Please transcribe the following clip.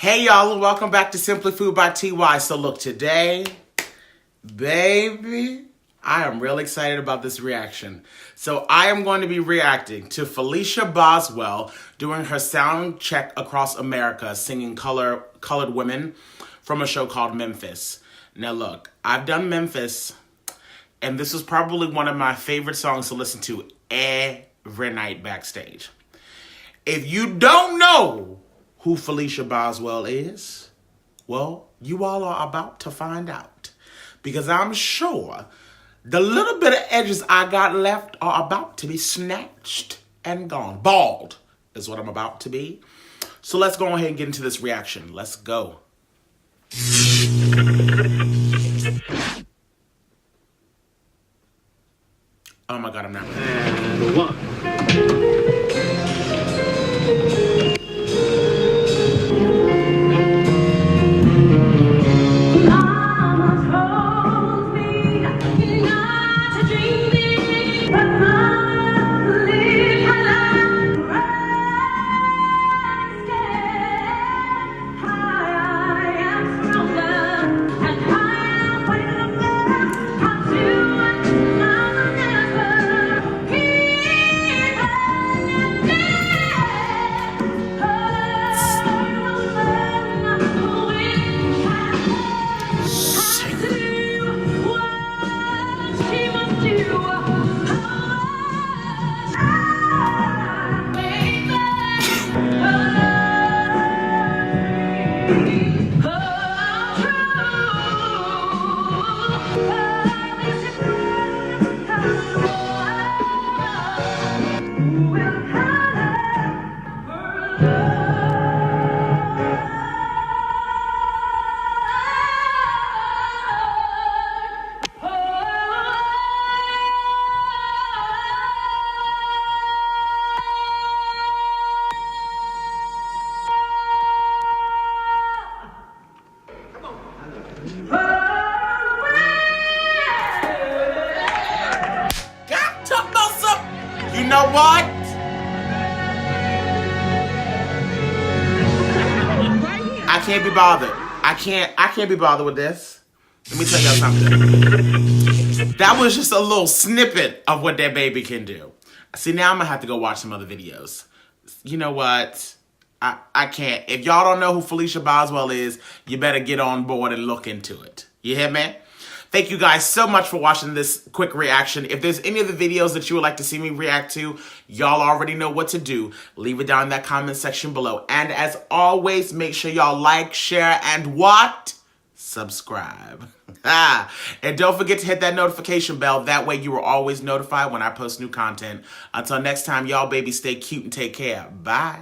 Hey y'all, and welcome back to Simply Food by TY. So look, today, baby, I am real excited about this reaction. So I am going to be reacting to Felicia Boswell doing her sound check across America, singing Colored Women from a show called Memphis. Now look, I've done Memphis, and this was probably one of my favorite songs to listen to every night backstage. If you don't know who Felicia Boswell is, well, you all are about to find out. Because I'm sure the little bit of edges I got left are about to be snatched and gone. Bald is what I'm about to be. So let's go ahead and get into this reaction. Let's go. Oh my God, I'm not ready. And one. You know what? I can't be bothered. I can't be bothered with this. Let me tell y'all something. That was just a little snippet of what that baby can do. See, now I'm gonna have to go watch some other videos. You know what? I can't. If y'all don't know who Felicia Boswell is, you better get on board and look into it. You hear me? Thank you guys so much for watching this quick reaction. If there's any of the videos that you would like to see me react to, y'all already know what to do. Leave it down in that comment section below. And as always, make sure y'all like, share, and what? Subscribe. And don't forget to hit that notification bell. That way you are always notified when I post new content. Until next time, y'all baby, stay cute and take care. Bye.